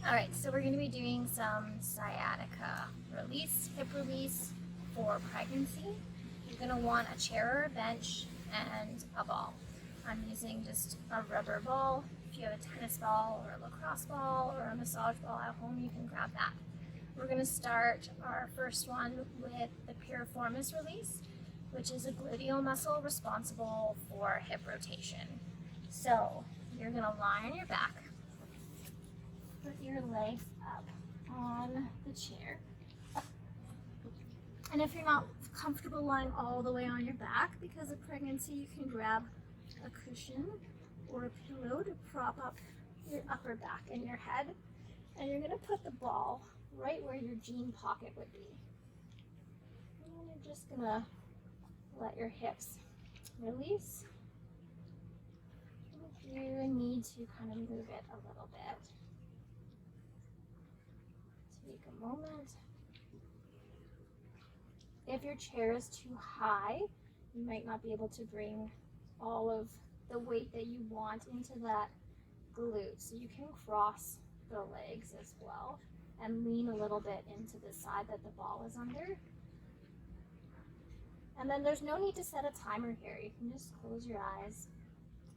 All right, so we're going to be doing some sciatica release, hip release for pregnancy. You're going to want a chair or a bench and a ball. I'm using just a rubber ball. If you have a tennis ball or a lacrosse ball or a massage ball at home, you can grab that. We're going to start our first one with the Piriformis Release, which is a gluteal muscle responsible for hip rotation. So you're going to lie on your back. Put your legs up on the chair. And if you're not comfortable lying all the way on your back because of pregnancy, you can grab a cushion or a pillow to prop up your upper back and your head. And you're going to put the ball right where your jean pocket would be. And you're just going to let your hips release. If you need to kind of move it a little bit. Take a moment. If your chair is too high, you might not be able to bring all of the weight that you want into that glute. So you can cross the legs as well and lean a little bit into the side that the ball is under. And then there's no need to set a timer here. You can just close your eyes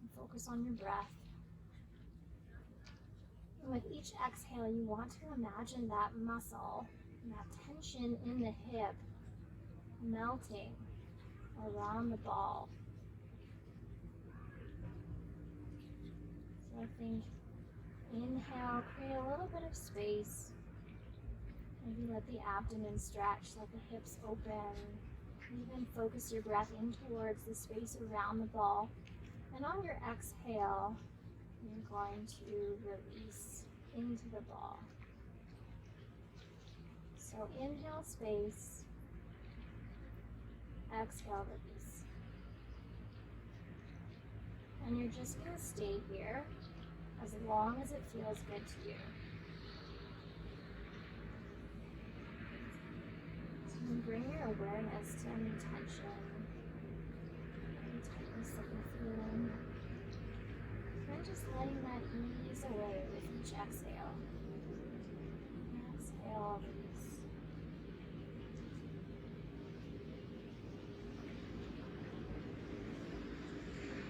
and focus on your breath. And with each exhale, you want to imagine that muscle and that tension in the hip melting around the ball. So I think inhale, create a little bit of space. Maybe let the abdomen stretch, let the hips open. Even focus your breath in towards the space around the ball. And on your exhale, you're going to release into the ball. So inhale, space. Exhale, release. And you're just going to stay here as long as it feels good to you. So you bring your awareness to any tension, any tightness that you're feeling. And just letting that ease away with each exhale. Exhale, release.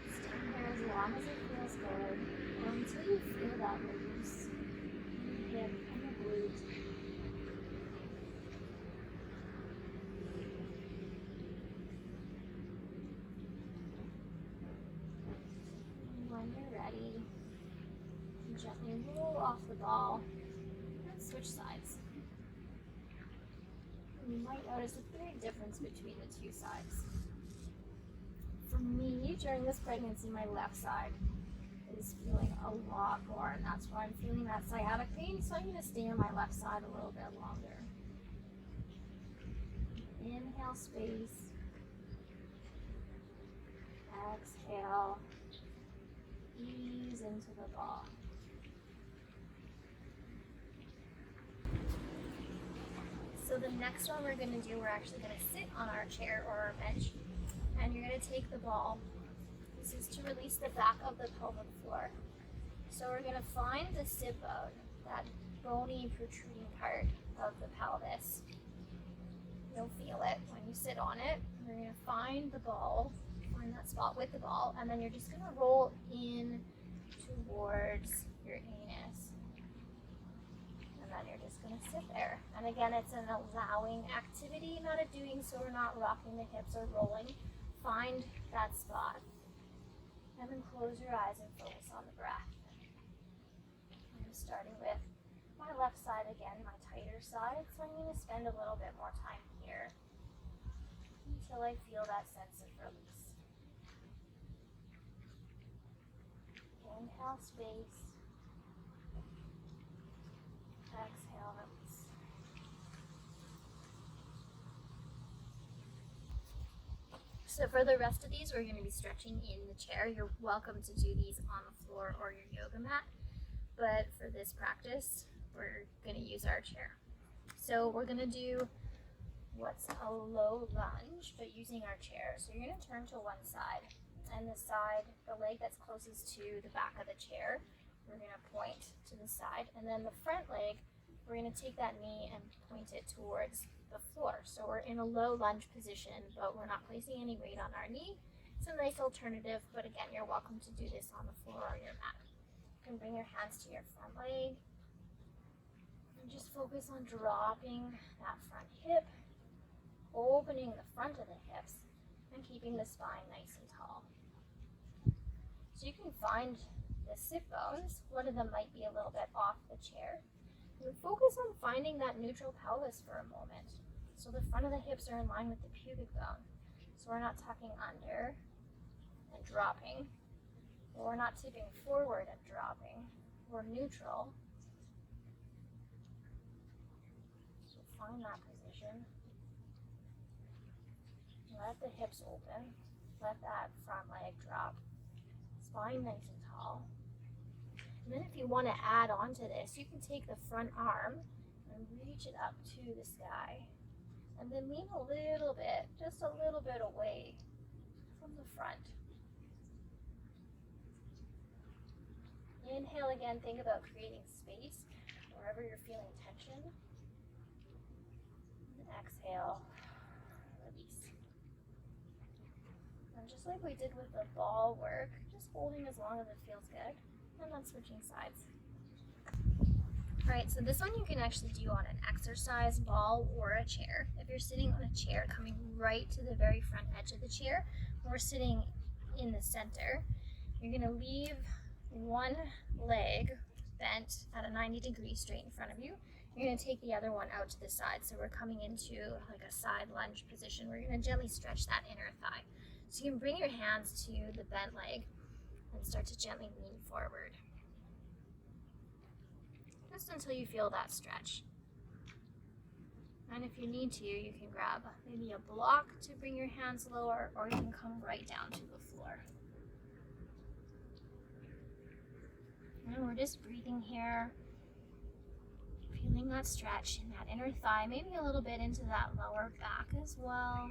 Stay here as long as it feels good, or until you feel that release in the hip and the glute. When you're ready, you gently roll off the ball and switch sides. And you might notice a big difference between the two sides. For me, during this pregnancy, my left side is feeling a lot more, and that's why I'm feeling that sciatic pain, so I'm going to stay on my left side a little bit longer. Inhale, space. Exhale. Ease into the ball. So the next one we're going to do, we're actually going to sit on our chair or our bench, and you're going to take the ball. This is to release the back of the pelvic floor. So we're going to find the sit bone, that bony protruding part of the pelvis. You'll feel it when you sit on it. We're going to find the ball, find that spot with the ball, and then you're just going to roll in towards your anus. And then you're just going to sit there. And again, it's an allowing activity, not a doing, so we're not rocking the hips or rolling. Find that spot. And then close your eyes and focus on the breath. I'm starting with my left side again, my tighter side, so I'm going to spend a little bit more time here until I feel that sense of release. Inhale, space. Exhale, release. So for the rest of these, we're going to be stretching in the chair. You're welcome to do these on the floor or your yoga mat, but for this practice, we're going to use our chair. So we're going to do what's a low lunge, but using our chair. So you're going to turn to one side, and the leg that's closest to the back of the chair we're going to point to the side, and then the front leg, we're going to take that knee and point it towards the floor. So we're in a low lunge position, but we're not placing any weight on our knee. It's a nice alternative, but again, you're welcome to do this on the floor or your mat. You can bring your hands to your front leg and just focus on dropping that front hip, opening the front of the hips, and keeping the spine nice and tall. So you can find the sit bones. One of them might be a little bit off the chair. And focus on finding that neutral pelvis for a moment. So the front of the hips are in line with the pubic bone. So we're not tucking under and dropping. Or we're not tipping forward and dropping. We're neutral. So find that position. Let the hips open. Let that front leg drop. Spine nice and tall. And then if you want to add on to this, you can take the front arm and reach it up to the sky. And then lean a little bit, just a little bit away from the front. Inhale again, think about creating space wherever you're feeling tension. And exhale, release. And just like we did with the ball work, just holding as long as it feels good. And then switching sides. Alright, so this one you can actually do on an exercise ball or a chair. If you're sitting on a chair, coming right to the very front edge of the chair, or sitting in the center, you're going to leave one leg bent at a 90 degrees straight in front of you. You're going to take the other one out to the side. So we're coming into like a side lunge position. We're going to gently stretch that inner thigh. So you can bring your hands to the bent leg and start to gently lean forward. Just until you feel that stretch. And if you need to, you can grab maybe a block to bring your hands lower, or you can come right down to the floor. And we're just breathing here, feeling that stretch in that inner thigh, maybe a little bit into that lower back as well.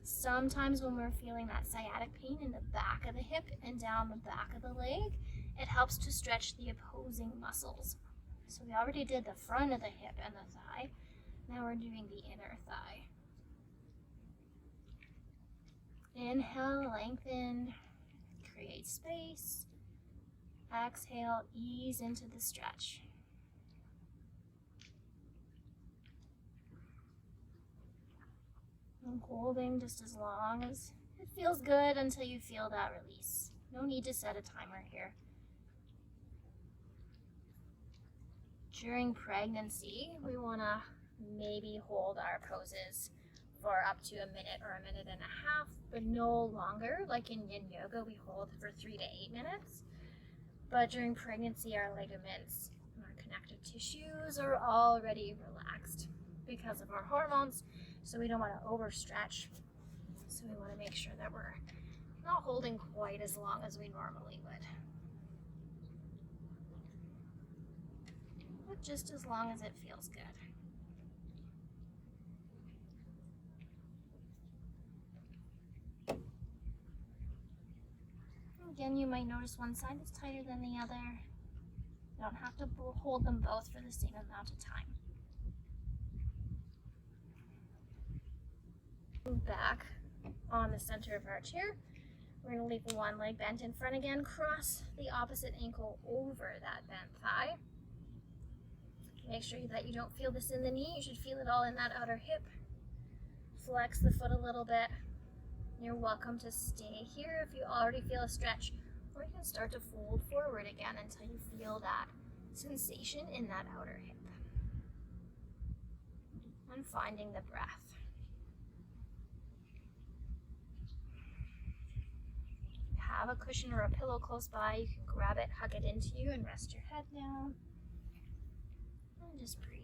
Sometimes when we're feeling that sciatic pain in the back of the hip and down the back of the leg, it helps to stretch the opposing muscles. So we already did the front of the hip and the thigh. Now we're doing the inner thigh. Inhale, lengthen, create space. Exhale, ease into the stretch. And holding just as long as it feels good until you feel that release. No need to set a timer here. During pregnancy, we want to maybe hold our poses for up to a minute or a minute and a half, but no longer. Like in yin yoga, we hold for 3 to 8 minutes. But during pregnancy, our ligaments and our connective tissues are already relaxed because of our hormones. So we don't want to overstretch. So we want to make sure that we're not holding quite as long as we normally would. But just as long as it feels good. Again, you might notice one side is tighter than the other. You don't have to hold them both for the same amount of time. Back on the center of our chair. We're going to leave one leg bent in front again. Cross the opposite ankle over that bent thigh. Make sure that you don't feel this in the knee. You should feel it all in that outer hip. Flex the foot a little bit. You're welcome to stay here if you already feel a stretch, or you can start to fold forward again until you feel that sensation in that outer hip. And finding the breath. Have a cushion or a pillow close by, you can grab it, hug it into you, and rest your head down. And just breathe.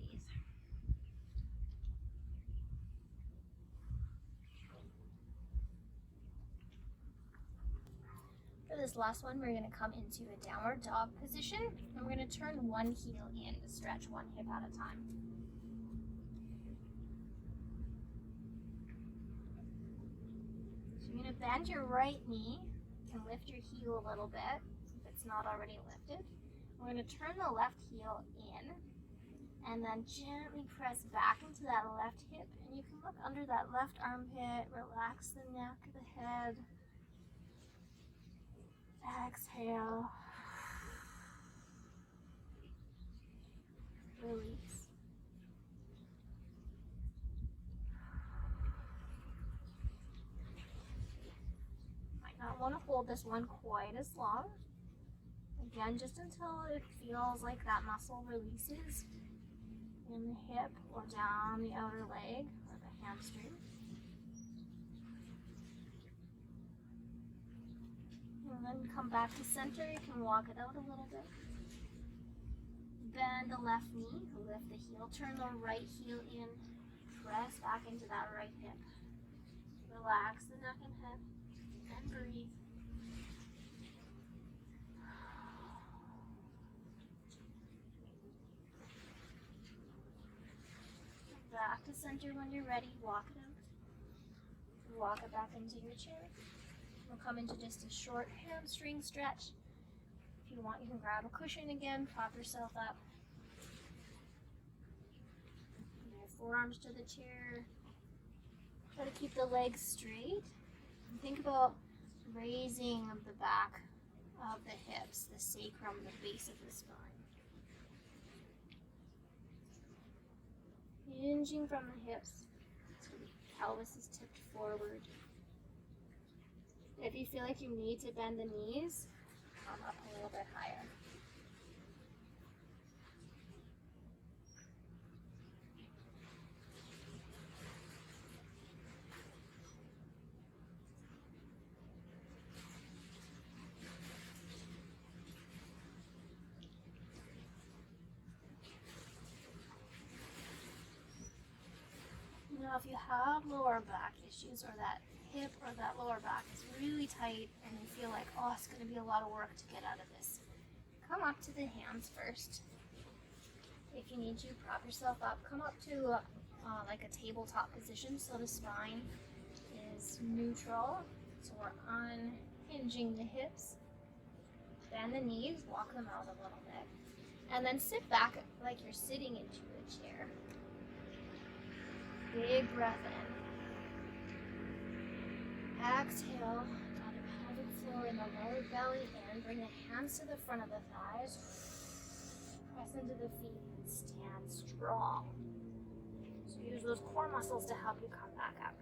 For this last one, we're going to come into a downward dog position, and we're going to turn one heel in to stretch one hip at a time. So you're going to bend your right knee. You can lift your heel a little bit if it's not already lifted. We're going to turn the left heel in and then gently press back into that left hip. And you can look under that left armpit, relax the neck, the head. Exhale. Release. Might not want to hold this one quite as long. Again, just until it feels like that muscle releases in the hip or down the outer leg or the hamstring. And then come back to center. You can walk it out a little bit. Bend the left knee, lift the heel, turn the right heel in, press back into that right hip. Relax the neck and head, and breathe. Back to center when you're ready, walk it out. Walk it back into your chair. We'll come into just a short hamstring stretch. If you want, you can grab a cushion again, prop yourself up. Your forearms to the chair. Try to keep the legs straight. And think about raising of the back of the hips, the sacrum, the base of the spine. Hinging from the hips, so the pelvis is tipped forward. If you feel like you need to bend the knees, come up a little bit higher. Now, if you have lower back issues or that hip or that lower back is really tight and you feel like, oh, it's going to be a lot of work to get out of this, come up to the hands first. If you need to, prop yourself up. Come up to like a tabletop position so the spine is neutral. So we're unhinging the hips. Bend the knees, walk them out a little bit. And then sit back like you're sitting into a chair. Big breath in. Exhale, down the pelvic floor in the lower belly in. Bring the hands to the front of the thighs. Press into the feet and stand strong. So use those core muscles to help you come back up.